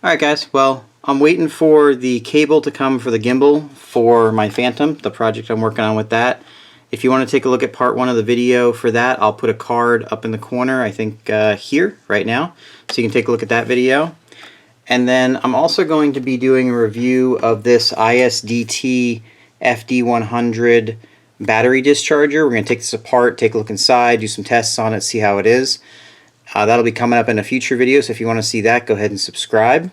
Alright guys, well, I'm waiting for the cable to come for the gimbal for my Phantom, the project I'm working on with that. If you want to take a look at part 1 of the video for that, I'll put a card up in the corner, I think here, right now, so you can take a look at that video. And then I'm also going to be doing a review of this ISDT FD100 battery discharger. We're going to take this apart, take a look inside, do some tests on it, see how it is. That'll be coming up in a future video, so if you want to see that, go ahead and subscribe.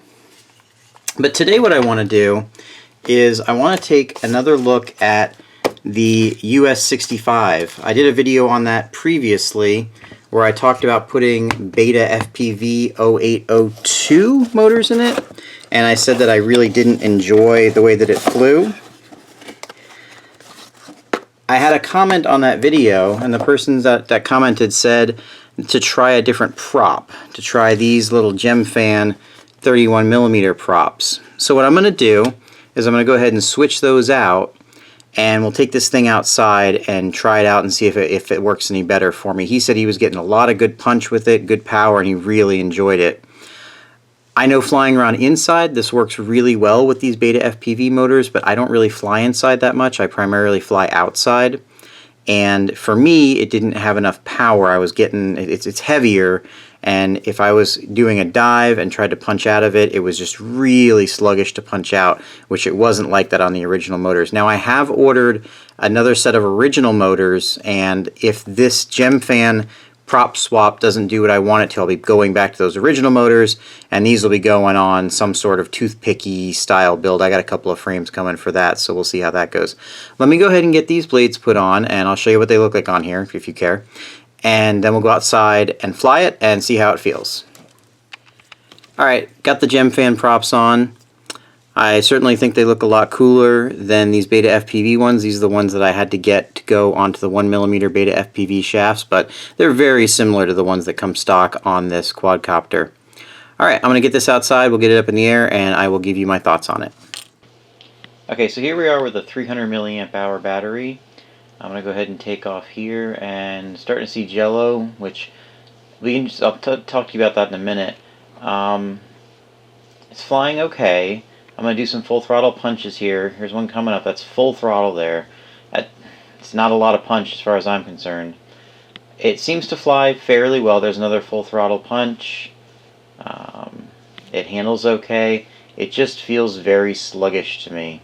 But today what I want to do is I want to take another look at the US65. I did a video on that previously where I talked about putting BetaFPV 0802 motors in it, and I said that I really didn't enjoy the way that it flew. I had a comment on that video, and the person that commented said to try a different prop, to try these little GemFan 31mm props. So what I'm going to do is I'm going to go ahead and switch those out, and we'll take this thing outside and try it out and see if it works any better for me. He said he was getting a lot of good punch with it, good power, and he really enjoyed it. I know flying around inside, this works really well with these BetaFPV motors, but I don't really fly inside that much. I primarily fly outside. And for me, it didn't have enough power. I was getting, it's heavier, and if I was doing a dive and tried to punch out of it, it was just really sluggish to punch out, which it wasn't like that on the original motors. Now I have ordered another set of original motors, and if this GemFan prop swap doesn't do what I want it to, I'll be going back to those original motors, and these will be going on some sort of toothpicky style build. I got a couple of frames coming for that, so we'll see how that goes. Let me go ahead and get these blades put on, and I'll show you what they look like on here if you care, and then we'll go outside and fly it and see how it feels. Alright, got the GemFan props on. I certainly think they look a lot cooler than these BetaFPV ones. These are the ones that I had to get to go onto the 1mm BetaFPV shafts, but they're very similar to the ones that come stock on this quadcopter. Alright, I'm going to get this outside, we'll get it up in the air, and I will give you my thoughts on it. Okay, so here we are with a 300 milliamp hour battery. I'm going to go ahead and take off here and starting to see jello, which I'll talk to you about that in a minute. It's flying okay. I'm going to do some full throttle punches here. Here's one coming up. That's full throttle there. It's not a lot of punch as far as I'm concerned. It seems to fly fairly well. There's another full throttle punch. It handles okay. It just feels very sluggish to me.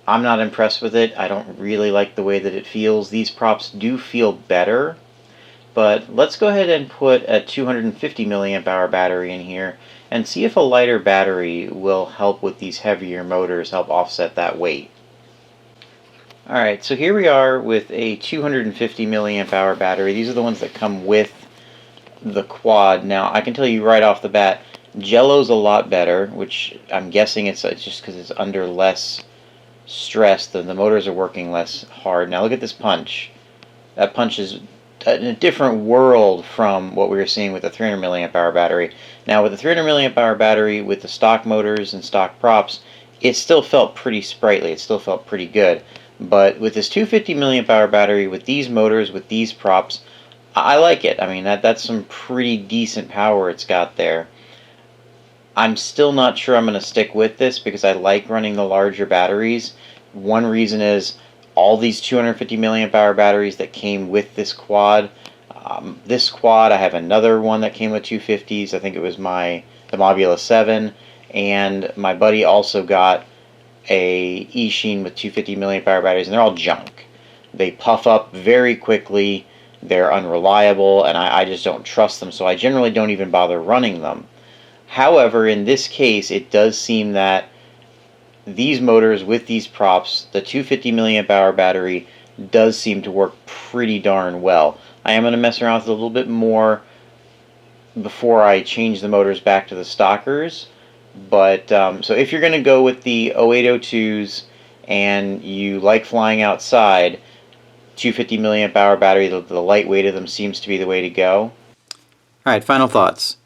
I'm not impressed with it. I don't really like the way that it feels. These props do feel better. But let's go ahead and put a 250 milliamp hour battery in here and see if a lighter battery will help with these heavier motors, help offset that weight. Alright, so here we are with a 250 milliamp hour battery. These are the ones that come with the quad. Now, I can tell you right off the bat, Jello's a lot better, which I'm guessing it's just because it's under less stress. The motors are working less hard. Now look at this punch. That punch is in a different world from what we were seeing with the 300 milliamp hour battery. Now with the 300 milliamp hour battery with the stock motors and stock props, it still felt pretty sprightly, it still felt pretty good. But with this 250 milliamp hour battery with these motors, with these props, I like it. I mean, that's some pretty decent power it's got there. I'm still not sure I'm going to stick with this because I like running the larger batteries. One reason is all these 250 milliamp hour batteries that came with this quad. I have another one that came with 250s. I think it was the Mobula 7, and my buddy also got a eSheen with 250 milliamp hour batteries, and they're all junk. They puff up very quickly, they're unreliable, and I just don't trust them, so I generally don't even bother running them. However, in this case, it does seem that these motors with these props, the 250 milliamp hour battery does seem to work pretty darn well. I am going to mess around with it a little bit more before I change the motors back to the stockers. But so if you're going to go with the 0802s and you like flying outside, 250 milliamp hour battery, the lightweight of them seems to be the way to go. Alright, final thoughts.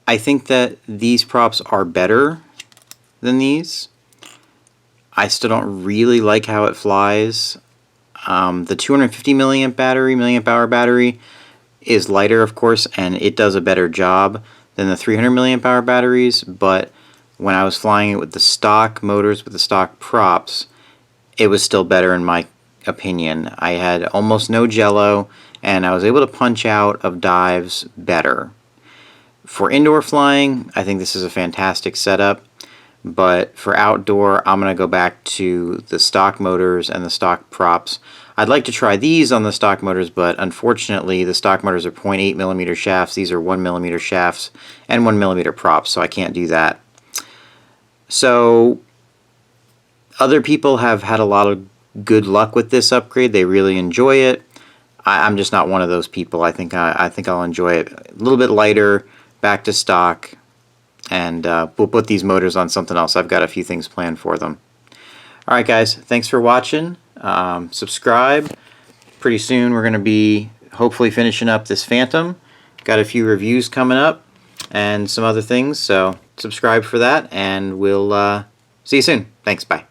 I think that these props are better than these. I still don't really like how it flies. The 250 milliamp hour battery is lighter, of course, and it does a better job than the 300 milliamp hour batteries, but when I was flying it with the stock motors, with the stock props, it was still better in my opinion. I had almost no jello, and I was able to punch out of dives better. For indoor flying, I think this is a fantastic setup, but for outdoor, I'm going to go back to the stock motors and the stock props. I'd like to try these on the stock motors, but unfortunately the stock motors are 0.8 millimeter shafts. These are 1 millimeter shafts and 1 millimeter props, so I can't do that. So other people have had a lot of good luck with this upgrade. They really enjoy it. I'm just not one of those people. I think I'll enjoy it a little bit lighter, back to stock, and we'll put these motors on something else. I've got a few things planned for them. Alright guys, thanks for watching. Subscribe. Pretty soon we're going to be hopefully finishing up this Phantom. Got a few reviews coming up and some other things, so subscribe for that, and we'll see you soon. Thanks, bye.